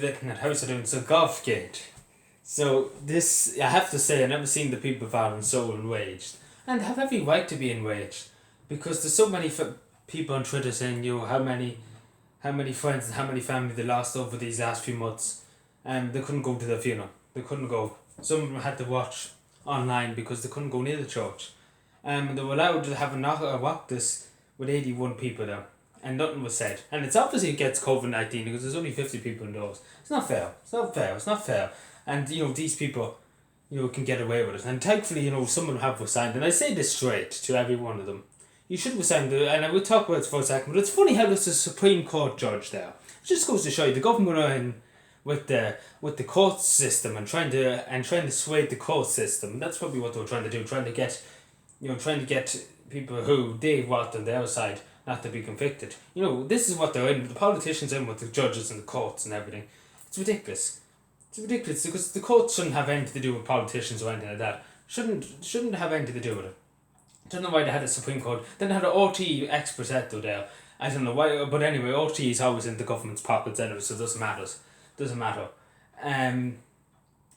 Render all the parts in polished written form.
Looking at House of Doing so Golfgate. So this, I have to say, I've never seen the people of Ireland so enraged, and have every right to be enraged, because there's so many people on Twitter saying, how many friends and how many family they lost over these last few months, and they couldn't go to the funeral. They couldn't go. Some of them had to watch online because they couldn't go near the church. And they were allowed to have a walk this with 81 people there, and nothing was said. And it's obviously it gets COVID-19 because there's only 50 people indoors. It's not fair. It's not fair. It's not fair. And these people, can get away with it. And thankfully, some of them have resigned. And I say this straight to every one of them. You should resign. And I will talk about it for a second. But it's funny how there's a Supreme Court judge there. It just goes to show you the government are in with the court system and trying to sway the court system. That's probably what they were trying to do. Trying to get people who they want on their side not to be convicted. This is what they're in. The politicians are in with the judges and the courts and everything. It's ridiculous. It's ridiculous because the courts shouldn't have anything to do with politicians or anything like that. Shouldn't have anything to do with it. I don't know why they had a Supreme Court. Then they had an RT expert there. I don't know why, but anyway, RT is always in the government's pockets anyway, so it doesn't matter. Doesn't matter.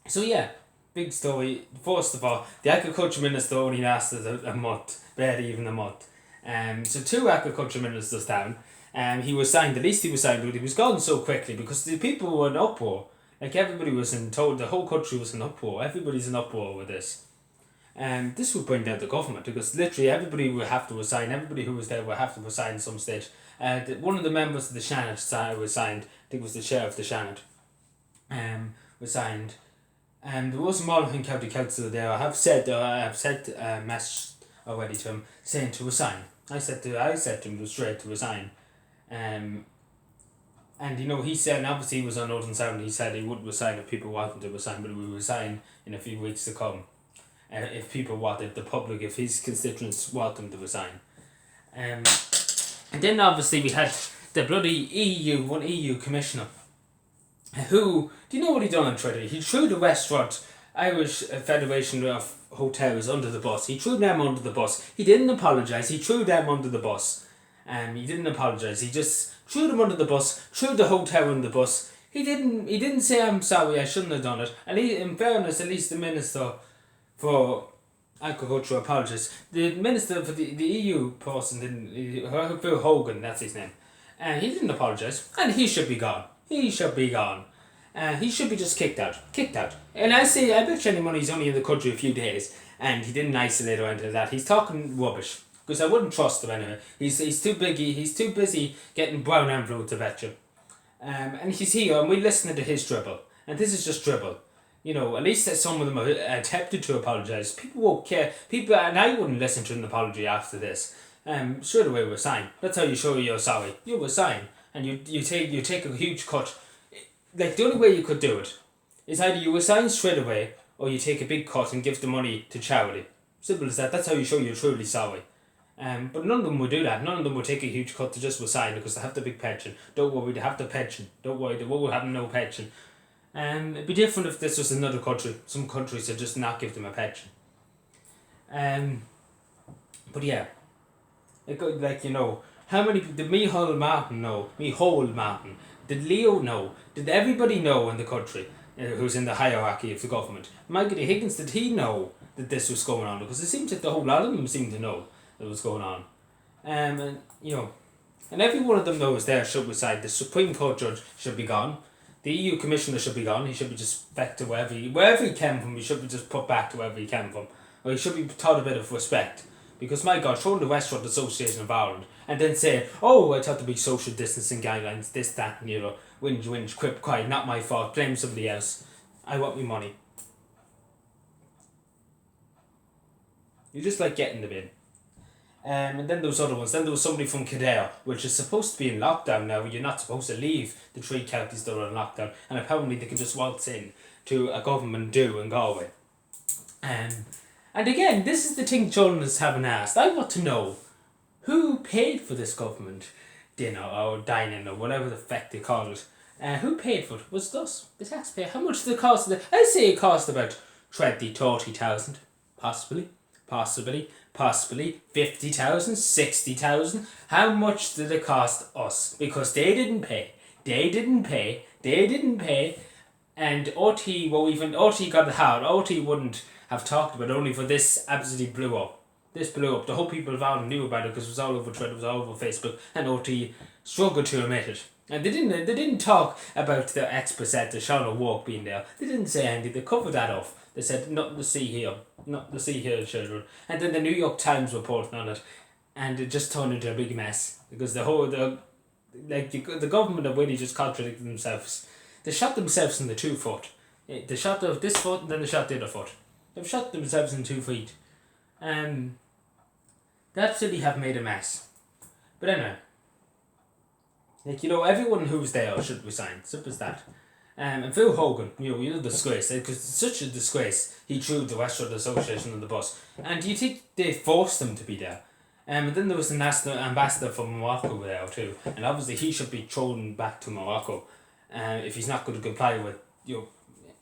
So yeah, big story. First of all, the agriculture minister only lasted a month, barely even a month. So 2 agriculture ministers down. He was signed. At least he was signed, but he was gone so quickly because the people were in uproar. Like everybody was the whole country was in uproar. Everybody's in uproar with this. This would bring down the government because literally everybody would have to resign. Everybody who was there would have to resign at some stage. One of the members of the Seanad resigned. I think it was the chair of the Seanad. Resigned. And there was a Monaghan County Council there. I have sent a message already to him saying to resign. I said to him to straight to resign. And he said, and obviously he was on Northern Sound, he said he would resign if people wanted to resign, but he would resign in a few weeks to come. If people wanted, the public, if his constituents want him to resign. And then obviously we had the bloody one EU commissioner, who, do you know what he done on Twitter? He threw the restaurant, Irish Federation of Hotels, under the bus. He threw them under the bus. He didn't apologise, he threw them under the bus. He didn't apologise, he just threw them under the bus, threw the hotel under the bus. He didn't say, I'm sorry, I shouldn't have done it. And in fairness, at least the Minister for Agriculture apologised. The Minister for the EU person Phil Hogan, that's his name. And he didn't apologise. And he should be gone. He should be gone. He should be just kicked out. And I bet you any money he's only in the country a few days and he didn't isolate or anything like that. He's talking rubbish. Because I wouldn't trust him anyway. He's too busy getting brown envelopes, I bet you. And he's here and we're listening to his dribble. And this is just dribble. At least some of them are attempted to apologise. People won't care. And I wouldn't listen to an apology after this. Straight away resign. That's how you show you're sorry. You resign. And you take a huge cut. Like, the only way you could do it is either you resign straight away or you take a big cut and give the money to charity. Simple as that. That's how you show you're truly sorry. But none of them will do that. None of them will take a huge cut to just resign because they have the big pension. Don't worry, they have the pension. Don't worry, they will have no pension. It'd be different if this was another country. Some countries would just not give them a pension. But yeah. How many, did Micheál Martin know? Micheál Martin. Did Leo know? Did everybody know in the country who's in the hierarchy of the government? Michael Higgins, did he know that this was going on? Because it seems like the whole lot of them seemed to know that was going on. And every one of them knows there should resign. The Supreme Court judge should be gone. The EU Commissioner should be gone. He should be just back to wherever he came from. He should be just put back to wherever he came from. Or he should be taught a bit of respect. Because my God, throwing the Restaurant Association of Ireland and then saying, oh, I thought to be social distancing guidelines, this, that, and whinge, quip, cry, not my fault, blame somebody else. I want me money. You just like getting the bin. And then there was other ones. Then there was somebody from Kildare, which is supposed to be in lockdown now. You're not supposed to leave the 3 counties that are in lockdown. And apparently they can just waltz in to a government do in Galway. And again, this is the thing journalists haven't asked. I want to know who paid for this government dinner or dining or whatever the fuck they call it. Who paid for it? Was it us? The taxpayer? How much did it cost? I'd say it cost about 30,000 possibly. 50,000, 60,000. How much did it cost us? Because they didn't pay. They They didn't pay, and OT, well, even OT got it hard. OT wouldn't have talked about it only for this absolutely blew up. This blew up. The whole people around knew about it because it was all over Twitter, it was all over Facebook, and OT struggled to admit it. And they didn't talk about the X%, the Sean O'Rourke being there. They didn't say anything. They covered that off. They said nothing to see here, nothing to see here, children. And then the New York Times reported on it, and it just turned into a big mess because the government have really just contradicted themselves. They shot themselves in the 2 foot. They shot this foot and then they shot the other foot. They've shot themselves in 2 feet. They absolutely have made a mess. But anyway, everyone who was there should resign. Simple as that. And Phil Hogan, a disgrace, because it's such a disgrace. He threw the Restaurant Association on the bus, and do you think they forced him to be there? And then there was the national ambassador from Morocco there too, and obviously he should be thrown back to Morocco, if he's not going to comply with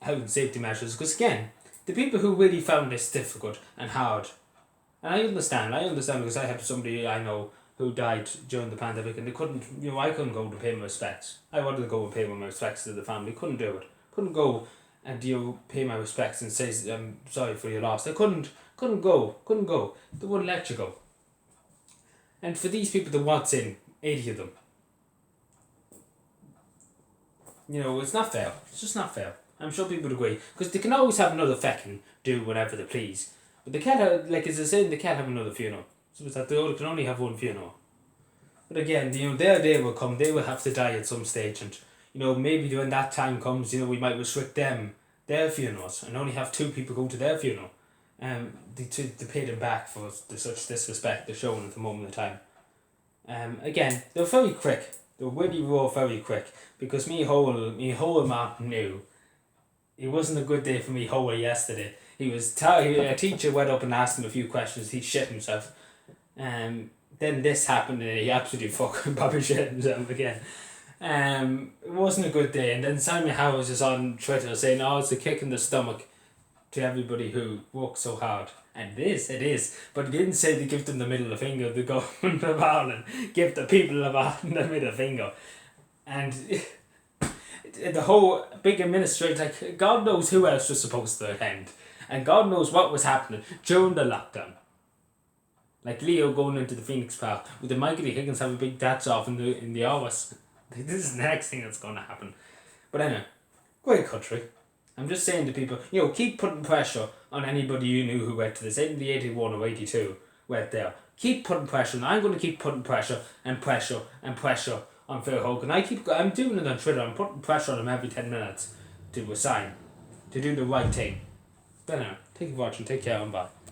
health and safety measures. Because again, the people who really found this difficult and hard, and I understand because I have somebody I know who died during the pandemic, and they couldn't, I couldn't go to pay my respects. I wanted to go and pay my respects to the family, couldn't do it. Couldn't go and pay my respects and say I'm sorry for your loss. I couldn't go. They wouldn't let you go. And for these people that wants in, 80 of them, it's not fair. It's just not fair. I'm sure people would agree, because they can always have another feckin' do whatever they please, but they can't have, as I said, they can't have another funeral. So it's that they can only have one funeral. But again, their day will come. They will have to die at some stage, and maybe when that time comes, we might restrict their funerals and only have 2 people go to their funeral, to pay them back for such disrespect they're showing at the moment of time. Again, they're very quick. They really were very quick, because me whole man knew it wasn't a good day for me whole yesterday. He was a teacher went up and asked him a few questions. He shit himself. Then this happened and he absolutely fucking probably shit himself again. It wasn't a good day. And then Simon Howard was just on Twitter saying, it's a kick in the stomach to everybody who works so hard. And it is. But he didn't say to give them the middle finger, the government of Ireland. Give the people of Ireland the middle finger. And the whole big administrator, God knows who else was supposed to attend. And God knows what was happening during the lockdown. Like Leo going into the Phoenix Park with the Michael Higgins having a big dance off in the hours. This is the next thing that's going to happen. But anyway, great country. I'm just saying to people, keep putting pressure on anybody you knew who went to this. Even the 81 or 82 went there. Keep putting pressure, and I'm going to keep putting pressure and pressure and pressure on Phil Hogan. I'm doing it on Twitter. I'm putting pressure on him every 10 minutes to resign, to do the right thing. But anyway, thank you for watching. Take care and bye.